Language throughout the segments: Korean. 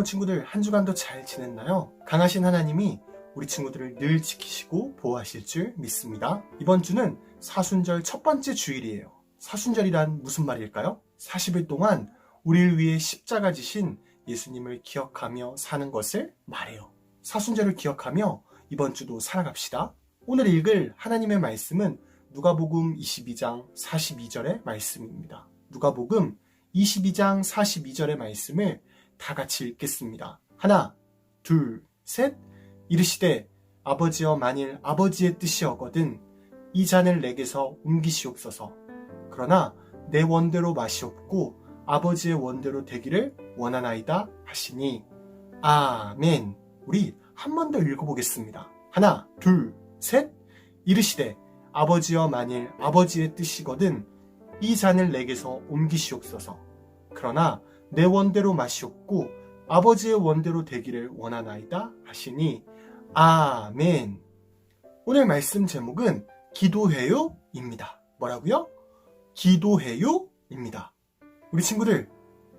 친구들 한 주간도 잘 지냈나요? 강하신 하나님이 우리 친구들을 늘 지키시고 보호하실 줄 믿습니다. 이번 주는 사순절 첫 번째 주일이에요. 사순절이란 무슨 말일까요? 40일 동안 우리를 위해 십자가 지신 예수님을 기억하며 사는 것을 말해요. 사순절을 기억하며 이번 주도 살아갑시다. 오늘 읽을 하나님의 말씀은 누가복음 22장 42절의 말씀입니다. 누가복음 22장 42절의 말씀을 다 같이 읽겠습니다. 하나, 둘, 셋. 이르시되 아버지여 만일 아버지의 뜻이었거든 이 잔을 내게서 옮기시옵소서. 그러나 내 원대로 마시옵고 아버지의 원대로 되기를 원하나이다 하시니 아멘. 우리 한 번 더 읽어보겠습니다. 하나, 둘, 셋. 이르시되 아버지여 만일 아버지의 뜻이거든 이 잔을 내게서 옮기시옵소서. 그러나 내 원대로 마시옵고 아버지의 원대로 되기를 원하나이다 하시니 아멘. 오늘 말씀 제목은 기도해요입니다. 뭐라고요? 기도해요입니다. 우리 친구들,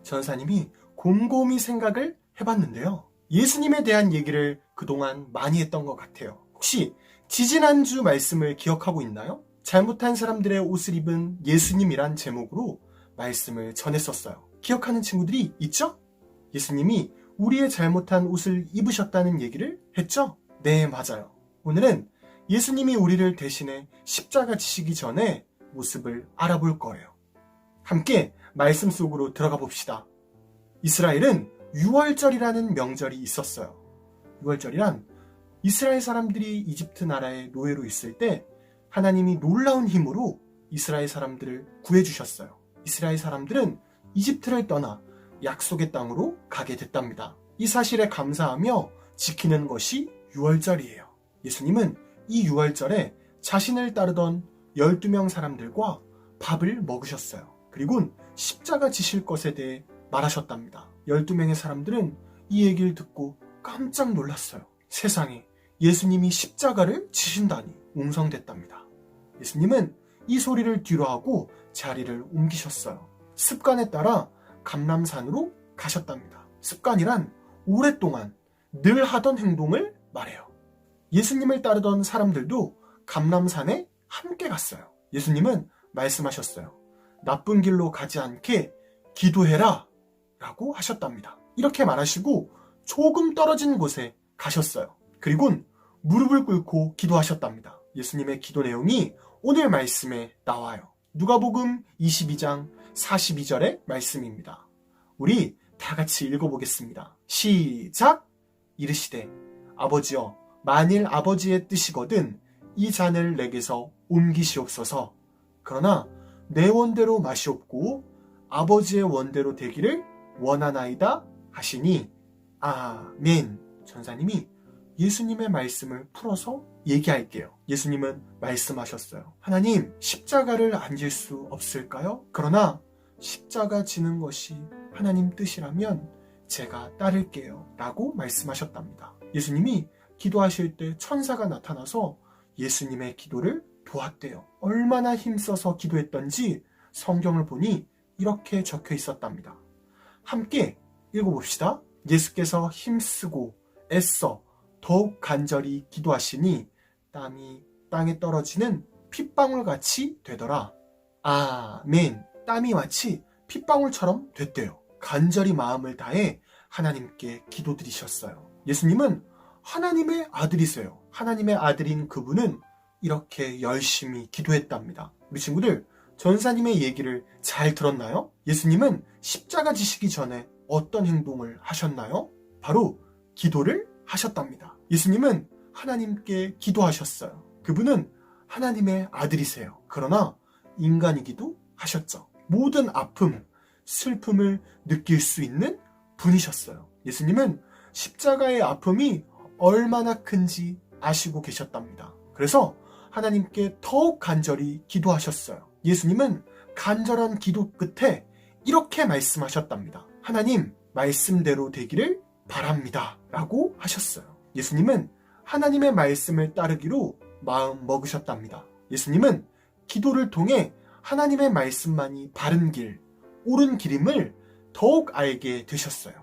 전사님이 곰곰이 생각을 해봤는데요. 예수님에 대한 얘기를 그동안 많이 했던 것 같아요. 혹시 지지난주 말씀을 기억하고 있나요? 잘못한 사람들의 옷을 입은 예수님이란 제목으로 말씀을 전했었어요. 기억하는 친구들이 있죠? 예수님이 우리의 잘못한 옷을 입으셨다는 얘기를 했죠? 네, 맞아요. 오늘은 예수님이 우리를 대신해 십자가 지시기 전에 모습을 알아볼 거예요. 함께 말씀 속으로 들어가 봅시다. 이스라엘은 유월절이라는 명절이 있었어요. 유월절이란 이스라엘 사람들이 이집트 나라의 노예로 있을 때 하나님이 놀라운 힘으로 이스라엘 사람들을 구해주셨어요. 이스라엘 사람들은 이집트를 떠나 약속의 땅으로 가게 됐답니다. 이 사실에 감사하며 지키는 것이 유월절이에요. 예수님은 이 유월절에 자신을 따르던 12명 사람들과 밥을 먹으셨어요. 그리고 십자가 지실 것에 대해 말하셨답니다. 12명의 사람들은 이 얘기를 듣고 깜짝 놀랐어요. 세상에 예수님이 십자가를 지신다니 웅성됐답니다. 예수님은 이 소리를 뒤로하고 자리를 옮기셨어요. 습관에 따라 감람산으로 가셨답니다. 습관이란 오랫동안 늘 하던 행동을 말해요. 예수님을 따르던 사람들도 감람산에 함께 갔어요. 예수님은 말씀하셨어요. 나쁜 길로 가지 않게 기도해라 라고 하셨답니다. 이렇게 말하시고 조금 떨어진 곳에 가셨어요. 그리고 무릎을 꿇고 기도하셨답니다. 예수님의 기도 내용이 오늘 말씀에 나와요. 누가복음 22장 42절의 말씀입니다. 우리 다 같이 읽어보겠습니다. 시작! 이르시되 아버지여 만일 아버지의 뜻이거든 이 잔을 내게서 옮기시옵소서. 그러나 내 원대로 마시옵고 아버지의 원대로 되기를 원하나이다 하시니 아멘. 전사님이 예수님의 말씀을 풀어서 얘기할게요. 예수님은 말씀하셨어요. 하나님, 십자가를 안 질 수 없을까요? 그러나 십자가 지는 것이 하나님 뜻이라면 제가 따를게요 라고 말씀하셨답니다. 예수님이 기도하실 때 천사가 나타나서 예수님의 기도를 도왔대요. 얼마나 힘써서 기도했던지 성경을 보니 이렇게 적혀 있었답니다. 함께 읽어봅시다. 예수께서 힘쓰고 애써 더욱 간절히 기도하시니 땀이 땅에 떨어지는 핏방울같이 되더라. 아멘. 땀이 마치 핏방울처럼 됐대요. 간절히 마음을 다해 하나님께 기도드리셨어요. 예수님은 하나님의 아들이세요. 하나님의 아들인 그분은 이렇게 열심히 기도했답니다. 우리 친구들, 전사님의 얘기를 잘 들었나요? 예수님은 십자가 지시기 전에 어떤 행동을 하셨나요? 바로 기도를 하셨답니다. 예수님은 하나님께 기도하셨어요. 그분은 하나님의 아들이세요. 그러나 인간이기도 하셨죠. 모든 아픔, 슬픔을 느낄 수 있는 분이셨어요. 예수님은 십자가의 아픔이 얼마나 큰지 아시고 계셨답니다. 그래서 하나님께 더욱 간절히 기도하셨어요. 예수님은 간절한 기도 끝에 이렇게 말씀하셨답니다. 하나님, 말씀대로 되기를 바랍니다 라고 하셨어요. 예수님은 하나님의 말씀을 따르기로 마음 먹으셨답니다. 예수님은 기도를 통해 하나님의 말씀만이 바른 길, 옳은 길임을 더욱 알게 되셨어요.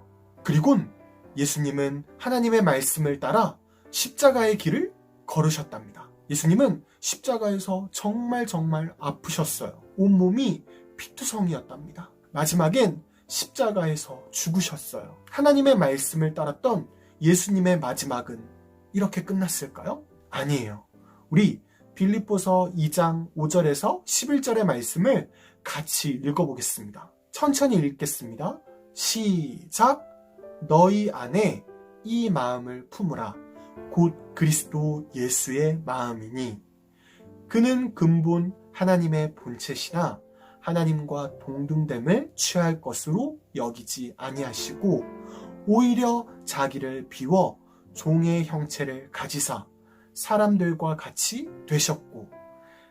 그리곤 예수님은 하나님의 말씀을 따라 십자가의 길을 걸으셨답니다. 예수님은 십자가에서 정말 아프셨어요. 온몸이 피투성이었답니다. 마지막엔 십자가에서 죽으셨어요. 하나님의 말씀을 따랐던 예수님의 마지막은 이렇게 끝났을까요? 아니에요. 우리 빌립보서 2장 5절에서 11절의 말씀을 같이 읽어보겠습니다. 천천히 읽겠습니다. 시작! 너희 안에 이 마음을 품으라. 곧 그리스도 예수의 마음이니 그는 근본 하나님의 본체시나 하나님과 동등됨을 취할 것으로 여기지 아니하시고 오히려 자기를 비워 종의 형체를 가지사 사람들과 같이 되셨고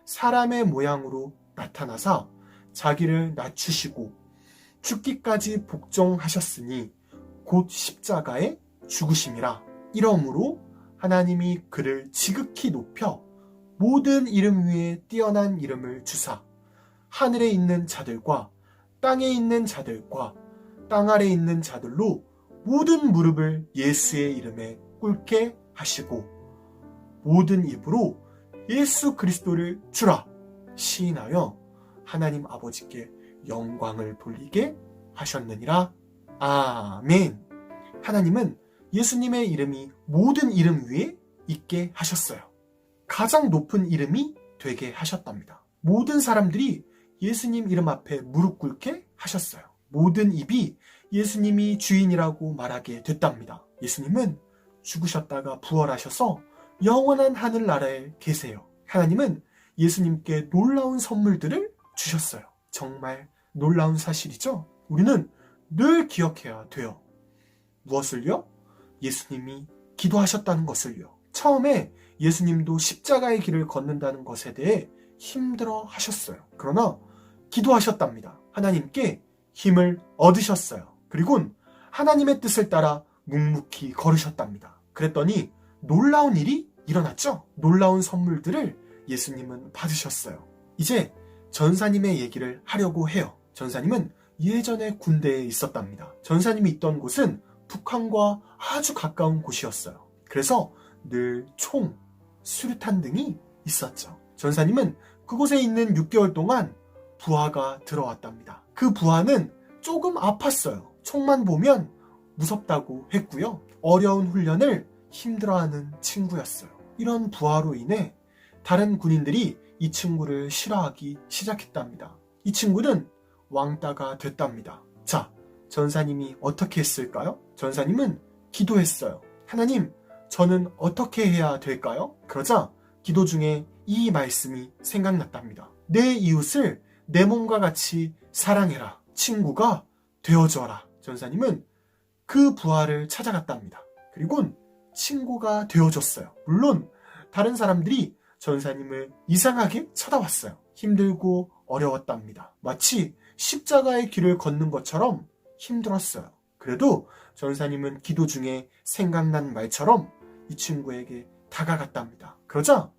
사람의 모양으로 나타나사 자기를 낮추시고 죽기까지 복종하셨으니 곧 십자가에 죽으심이라. 이러므로 하나님이 그를 지극히 높여 모든 이름 위에 뛰어난 이름을 주사 하늘에 있는 자들과 땅에 있는 자들과 땅 아래 있는 자들로 모든 무릎을 예수의 이름에 꿇게 하시고 모든 입으로 예수 그리스도를 주라 시인하여 하나님 아버지께 영광을 돌리게 하셨느니라. 아멘. 하나님은 예수님의 이름이 모든 이름 위에 있게 하셨어요. 가장 높은 이름이 되게 하셨답니다. 모든 사람들이 예수님 이름 앞에 무릎 꿇게 하셨어요. 모든 입이 예수님이 주인이라고 말하게 됐답니다. 예수님은 죽으셨다가 부활하셔서 영원한 하늘나라에 계세요. 하나님은 예수님께 놀라운 선물들을 주셨어요. 정말 놀라운 사실이죠? 우리는 늘 기억해야 돼요. 무엇을요? 예수님이 기도하셨다는 것을요. 처음에 예수님도 십자가의 길을 걷는다는 것에 대해 힘들어 하셨어요. 그러나 기도하셨답니다. 하나님께 힘을 얻으셨어요. 그리고 하나님의 뜻을 따라 묵묵히 걸으셨답니다. 그랬더니 놀라운 일이 일어났죠? 놀라운 선물들을 예수님은 받으셨어요. 이제 전사님의 얘기를 하려고 해요. 전사님은 예전에 군대에 있었답니다. 전사님이 있던 곳은 북한과 아주 가까운 곳이었어요. 그래서 늘 총, 수류탄 등이 있었죠. 전사님은 그곳에 있는 6개월 동안 부하가 들어왔답니다. 그 부하는 조금 아팠어요. 총만 보면 무섭다고 했고요. 어려운 훈련을 힘들어하는 친구였어요. 이런 부하로 인해 다른 군인들이 이 친구를 싫어하기 시작했답니다. 이 친구는 왕따가 됐답니다. 자, 전사님이 어떻게 했을까요? 전사님은 기도했어요. 하나님, 저는 어떻게 해야 될까요? 그러자 기도 중에 이 말씀이 생각났답니다. 내 이웃을 내 몸과 같이 사랑해라. 친구가 되어줘라. 전사님은 그 부하를 찾아갔답니다. 그리고 친구가 되어줬어요. 물론 다른 사람들이 전사님을 이상하게 쳐다봤어요. 힘들고 어려웠답니다. 마치 십자가의 길을 걷는 것처럼 힘들었어요. 그래도 전사님은 기도 중에 생각난 말처럼 이 친구에게 다가갔답니다. 그러자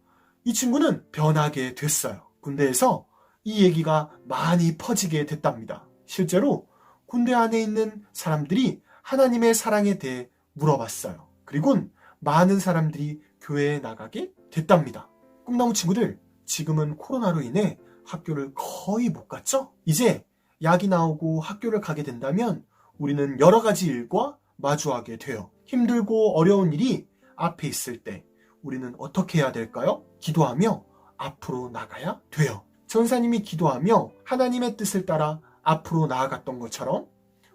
이 친구는 변하게 됐어요. 군대에서 이 얘기가 많이 퍼지게 됐답니다. 실제로 군대 안에 있는 사람들이 하나님의 사랑에 대해 물어봤어요. 그리고 많은 사람들이 교회에 나가게 됐답니다. 꿈나무 친구들, 지금은 코로나로 인해 학교를 거의 못 갔죠? 이제 약이 나오고 학교를 가게 된다면 우리는 여러 가지 일과 마주하게 돼요. 힘들고 어려운 일이 앞에 있을 때 우리는 어떻게 해야 될까요? 기도하며 앞으로 나가야 돼요. 전사님이 기도하며 하나님의 뜻을 따라 앞으로 나아갔던 것처럼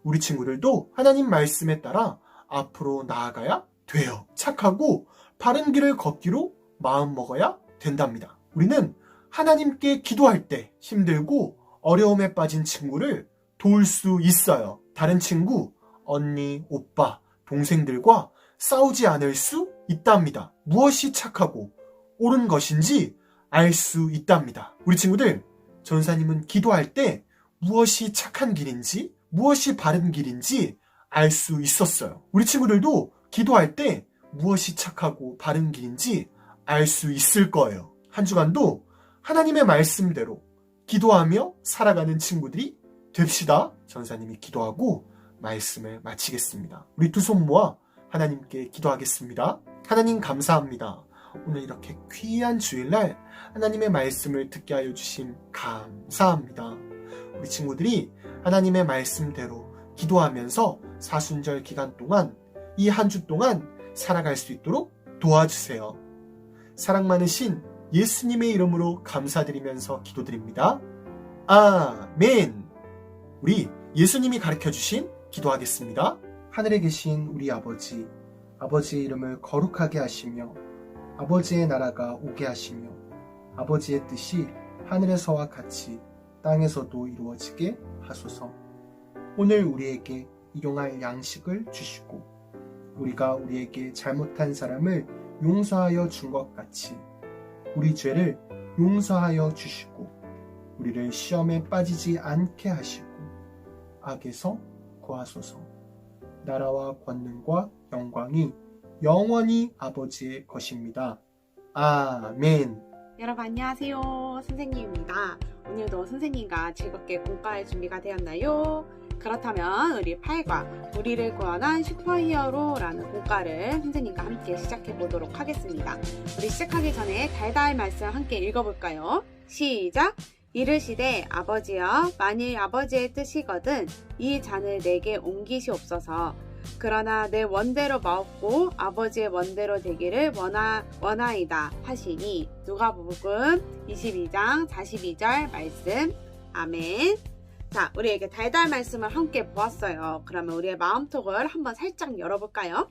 우리 친구들도 하나님 말씀에 따라 앞으로 나아가야 돼요. 착하고 바른 길을 걷기로 마음먹어야 된답니다. 우리는 하나님께 기도할 때 힘들고 어려움에 빠진 친구를 도울 수 있어요. 다른 친구, 언니, 오빠, 동생들과 싸우지 않을 수 있답니다. 무엇이 착하고 옳은 것인지 알 수 있답니다. 우리 친구들, 전사님은 기도할 때 무엇이 착한 길인지, 무엇이 바른 길인지 알 수 있었어요. 우리 친구들도 기도할 때 무엇이 착하고 바른 길인지 알 수 있을 거예요. 한 주간도 하나님의 말씀대로 기도하며 살아가는 친구들이 됩시다. 전사님이 기도하고 말씀을 마치겠습니다. 우리 두 손 모아 하나님께 기도하겠습니다. 하나님 감사합니다. 오늘 이렇게 귀한 주일날 하나님의 말씀을 듣게 하여 주심 감사합니다. 우리 친구들이 하나님의 말씀대로 기도하면서 사순절 기간 동안 이 한 주 동안 살아갈 수 있도록 도와주세요. 사랑 많으신 예수님의 이름으로 감사드리면서 기도드립니다. 아멘. 우리 예수님이 가르쳐주신 기도하겠습니다. 하늘에 계신 우리 아버지, 아버지의 이름을 거룩하게 하시며 아버지의 나라가 오게 하시며 아버지의 뜻이 하늘에서와 같이 땅에서도 이루어지게 하소서. 오늘 우리에게 일용할 양식을 주시고 우리가 우리에게 잘못한 사람을 용서하여 준 것 같이 우리 죄를 용서하여 주시고 우리를 시험에 빠지지 않게 하시고 악에서 구하소서. 나라와 권능과 영광이 영원히 아버지의 것입니다. 아멘. 여러분 안녕하세요. 선생님입니다. 오늘도 선생님과 즐겁게 공부할 준비가 되었나요? 그렇다면 우리 8과 우리를 구원한 슈퍼히어로라는 공과를 선생님과 함께 시작해 보도록 하겠습니다. 우리 시작하기 전에 달달 말씀 함께 읽어볼까요? 시작! 이르시되 아버지여 만일 아버지의 뜻이거든 이 잔을 내게 옮기시옵소서. 그러나 내 원대로 마옵고 아버지의 원대로 되기를 원하이다 하시니. 누가복음 22장 42절 말씀. 아멘. 자, 우리에게 달달 말씀을 함께 보았어요. 그러면 우리의 마음속을 한번 살짝 열어볼까요?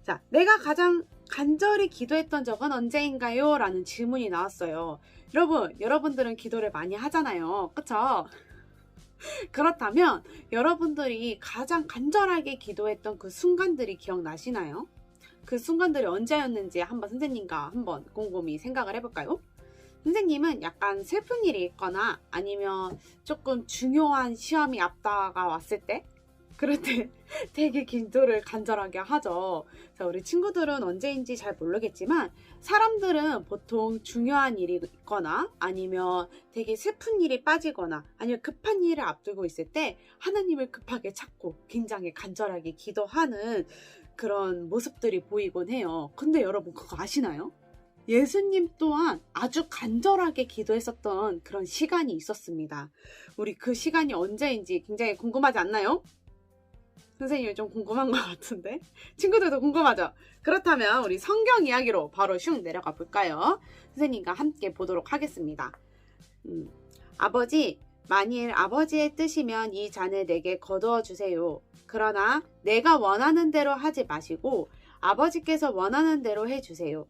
자, 내가 가장 간절히 기도했던 적은 언제인가요? 라는 질문이 나왔어요. 여러분들은 기도를 많이 하잖아요. 그쵸? 그렇다면 여러분들이 가장 간절하게 기도했던 그 순간들이 기억나시나요? 그 순간들이 언제였는지 한번 선생님과 한번 곰곰이 생각을 해볼까요? 선생님은 약간 슬픈 일이 있거나 아니면 조금 중요한 시험이 앞다가 왔을 때 그럴 때 되게 기도를 간절하게 하죠. 자, 우리 친구들은 언제인지 잘 모르겠지만 사람들은 보통 중요한 일이 있거나 아니면 되게 슬픈 일이 빠지거나 아니면 급한 일을 앞두고 있을 때 하나님을 급하게 찾고 굉장히 간절하게 기도하는 그런 모습들이 보이곤 해요. 근데 여러분 그거 아시나요? 예수님 또한 아주 간절하게 기도했었던 그런 시간이 있었습니다. 우리 그 시간이 언제인지 굉장히 궁금하지 않나요? 선생님이 좀 궁금한 것 같은데 친구들도 궁금하죠? 그렇다면 우리 성경 이야기로 바로 슝 내려가 볼까요? 선생님과 함께 보도록 하겠습니다. 아버지, 만일 아버지의 뜻이면 이 잔을 내게 거두어 주세요. 그러나 내가 원하는 대로 하지 마시고 아버지께서 원하는 대로 해주세요.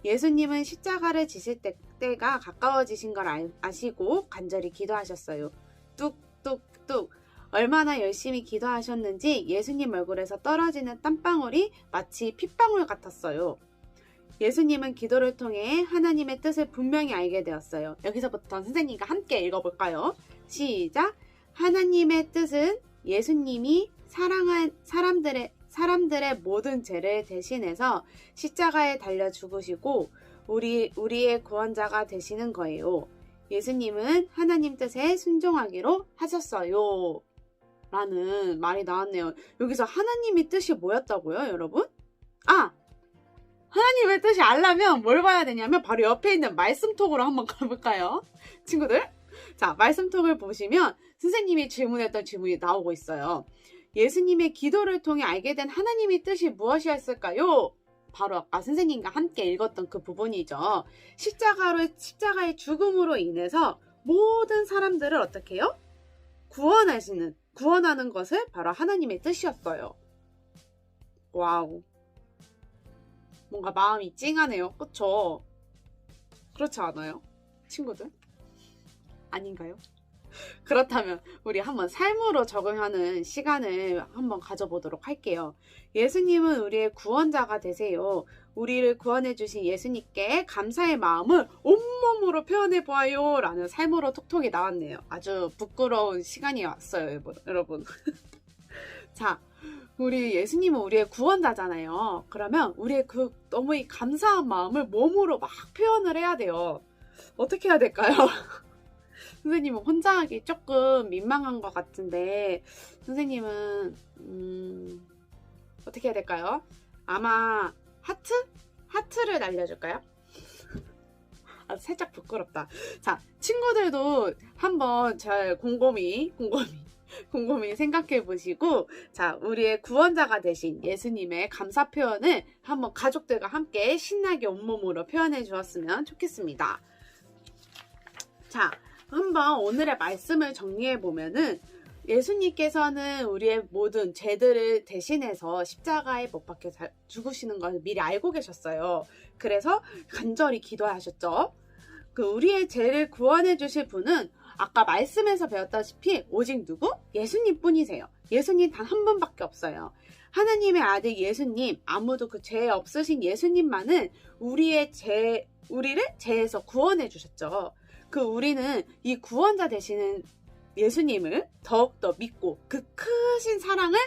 예수님은 십자가를 지실 때가 가까워지신 걸 아시고 간절히 기도하셨어요. 뚝뚝뚝. 얼마나 열심히 기도하셨는지 예수님 얼굴에서 떨어지는 땀방울이 마치 핏방울 같았어요. 예수님은 기도를 통해 하나님의 뜻을 분명히 알게 되었어요. 여기서부터 선생님과 함께 읽어볼까요? 시작! 하나님의 뜻은 예수님이 사랑한 사람들의 모든 죄를 대신해서 십자가에 달려 죽으시고 우리의 구원자가 되시는 거예요. 예수님은 하나님 뜻에 순종하기로 하셨어요. 라는 말이 나왔네요. 여기서 하나님의 뜻이 뭐였다고요, 여러분? 하나님의 뜻이 알려면 뭘 봐야 되냐면 바로 옆에 있는 말씀톡으로 한번 가볼까요? 친구들? 자, 말씀톡을 보시면 선생님이 질문했던 질문이 나오고 있어요. 예수님의 기도를 통해 알게 된 하나님의 뜻이 무엇이었을까요? 바로 아까 선생님과 함께 읽었던 그 부분이죠. 십자가의 죽음으로 인해서 모든 사람들을 어떻게 해요? 구원하는 것을 바로 하나님의 뜻이었어요. 와우. 뭔가 마음이 찡하네요. 그쵸? 그렇지 않아요? 친구들? 아닌가요? 그렇다면 우리 한번 삶으로 적용하는 시간을 한번 가져보도록 할게요. 예수님은 우리의 구원자가 되세요. 우리를 구원해 주신 예수님께 감사의 마음을 온몸으로 표현해 보아요 라는 삶으로 톡톡이 나왔네요. 아주 부끄러운 시간이 왔어요, 여러분. 자, 우리 예수님은 우리의 구원자잖아요. 그러면 우리의 그 너무 이 감사한 마음을 몸으로 막 표현을 해야 돼요. 어떻게 해야 될까요? 선생님은 혼자 하기 조금 민망한 것 같은데 선생님은 어떻게 해야 될까요? 아마 하트를 날려줄까요? 아, 살짝 부끄럽다. 자, 친구들도 한번 잘 곰곰이 생각해 보시고, 자, 우리의 구원자가 되신 예수님의 감사 표현을 한번 가족들과 함께 신나게 온몸으로 표현해 주었으면 좋겠습니다. 자, 한번 오늘의 말씀을 정리해 보면은, 예수님께서는 우리의 모든 죄들을 대신해서 십자가에 못 박혀 죽으시는 걸 미리 알고 계셨어요. 그래서 간절히 기도하셨죠. 그 우리의 죄를 구원해 주실 분은 아까 말씀에서 배웠다시피 오직 누구? 예수님 뿐이세요. 예수님 단 한 분밖에 없어요. 하나님의 아들 예수님, 아무도 그 죄 없으신 예수님만은 우리를 죄에서 구원해 주셨죠. 그 우리는 이 구원자 되시는 예수님을 더욱더 믿고 그 크신 사랑을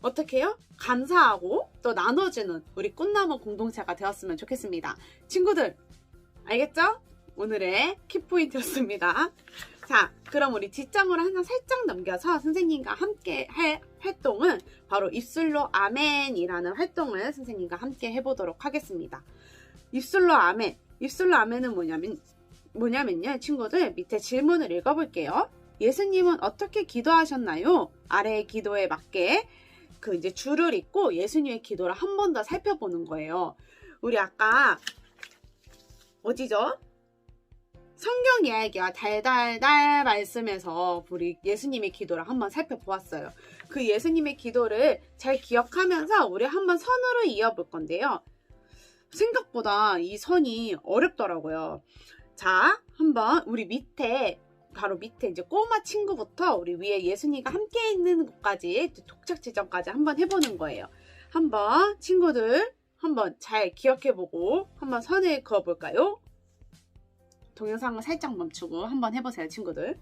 어떻게 해요? 감사하고 또 나눠주는 우리 꽃나무 공동체가 되었으면 좋겠습니다. 친구들, 알겠죠? 오늘의 키포인트였습니다. 자, 그럼 우리 뒷장으로 하나 살짝 넘겨서 선생님과 함께 할 활동은 바로 입술로 아멘이라는 활동을 선생님과 함께 해보도록 하겠습니다. 입술로 아멘. 입술로 아멘은 뭐냐면요. 친구들, 밑에 질문을 읽어볼게요. 예수님은 어떻게 기도하셨나요? 아래의 기도에 맞게 그 이제 줄을 잇고 예수님의 기도를 한 번 더 살펴보는 거예요. 우리 아까 어디죠? 성경 이야기와 달달달 말씀에서 우리 예수님의 기도를 한번 살펴보았어요. 그 예수님의 기도를 잘 기억하면서 우리 한번 선으로 이어볼 건데요. 생각보다 이 선이 어렵더라고요. 자, 한번 우리 바로 밑에 이제 꼬마 친구부터 우리 위에 예수님과 함께 있는 곳까지 도착 지점까지 한번 해보는 거예요. 한번 친구들 한번 잘 기억해보고 한번 선을 그어볼까요? 동영상을 살짝 멈추고 한번 해보세요, 친구들.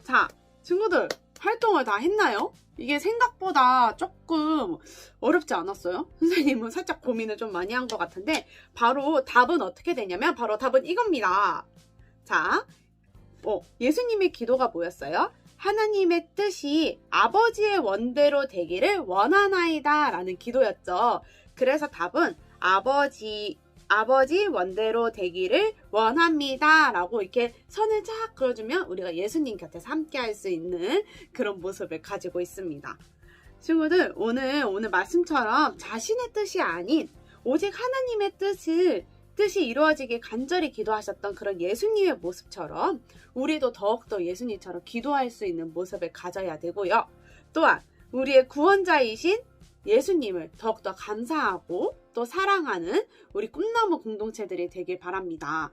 자, 친구들 활동을 다 했나요? 이게 생각보다 조금 어렵지 않았어요? 선생님은 살짝 고민을 좀 많이 한 것 같은데 바로 답은 어떻게 되냐면 바로 답은 이겁니다. 자, 예수님의 기도가 뭐였어요? 하나님의 뜻이 아버지의 원대로 되기를 원하나이다 라는 기도였죠. 그래서 답은 아버지 원대로 되기를 원합니다 라고 이렇게 선을 쫙 그어주면 우리가 예수님 곁에서 함께 할 수 있는 그런 모습을 가지고 있습니다. 친구들, 오늘 말씀처럼 자신의 뜻이 아닌 오직 하나님의 뜻이 이루어지길 간절히 기도하셨던 그런 예수님의 모습처럼 우리도 더욱더 예수님처럼 기도할 수 있는 모습을 가져야 되고요. 또한 우리의 구원자이신 예수님을 더욱더 감사하고 또 사랑하는 우리 꿈나무 공동체들이 되길 바랍니다.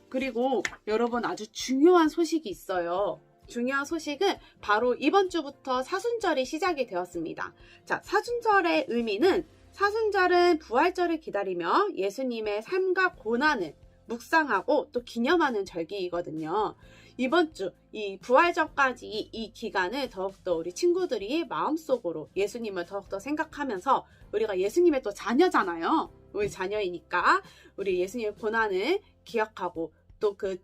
그리고 여러분, 아주 중요한 소식이 있어요. 중요한 소식은 바로 이번 주부터 사순절이 시작이 되었습니다. 자, 사순절의 의미는 사순절은 부활절을 기다리며 예수님의 삶과 고난을 묵상하고 또 기념하는 절기이거든요. 이번 주 이 부활절까지 이 기간을 더욱더 우리 친구들이 마음속으로 예수님을 더욱더 생각하면서 우리가 예수님의 또 자녀잖아요. 우리 자녀이니까 우리 예수님의 고난을 기억하고 또 그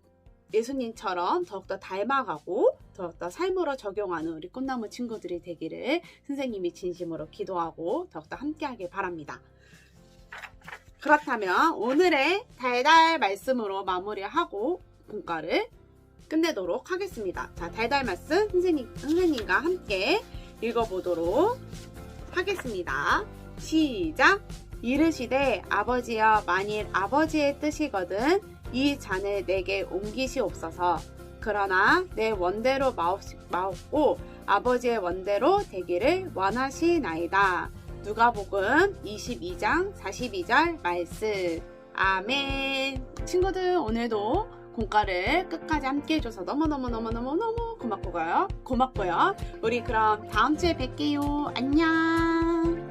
예수님처럼 더욱더 닮아가고 더욱더 삶으로 적용하는 우리 꽃나무 친구들이 되기를 선생님이 진심으로 기도하고 더욱더 함께하길 바랍니다. 그렇다면 오늘의 달달 말씀으로 마무리하고 공과를 끝내도록 하겠습니다. 자, 달달 말씀 선생님과 함께 읽어보도록 하겠습니다. 시작! 이르시되 아버지여, 만일 아버지의 뜻이거든 이 잔을 내게 옮기시옵소서. 그러나 내 원대로 마옵고 아버지의 원대로 되기를 원하시나이다. 누가복음 22장 42절 말씀. 아멘. 친구들, 오늘도 공과를 끝까지 함께 해줘서 너무너무 고맙고요. 우리 그럼 다음 주에 뵐게요. 안녕.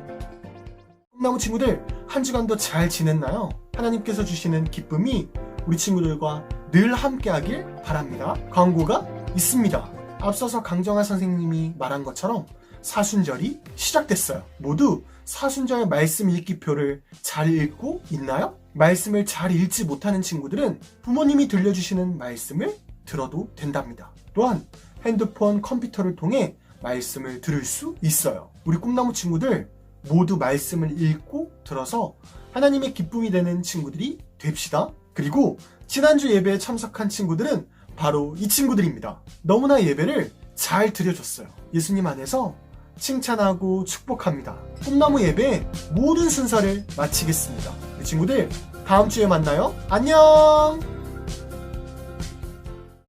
꿈나무 친구들, 한 주간도 잘 지냈나요? 하나님께서 주시는 기쁨이 우리 친구들과 늘 함께하길 바랍니다. 광고가 있습니다. 앞서서 강정아 선생님이 말한 것처럼 사순절이 시작됐어요. 모두 사순절 말씀 읽기표를 잘 읽고 있나요? 말씀을 잘 읽지 못하는 친구들은 부모님이 들려주시는 말씀을 들어도 된답니다. 또한 핸드폰, 컴퓨터를 통해 말씀을 들을 수 있어요. 우리 꿈나무 친구들, 모두 말씀을 읽고 들어서 하나님의 기쁨이 되는 친구들이 됩시다. 그리고 지난주 예배에 참석한 친구들은 바로 이 친구들입니다. 너무나 예배를 잘 드려줬어요. 예수님 안에서 칭찬하고 축복합니다. 꿈나무 예배 모든 순서를 마치겠습니다. 우리 친구들 다음 주에 만나요. 안녕!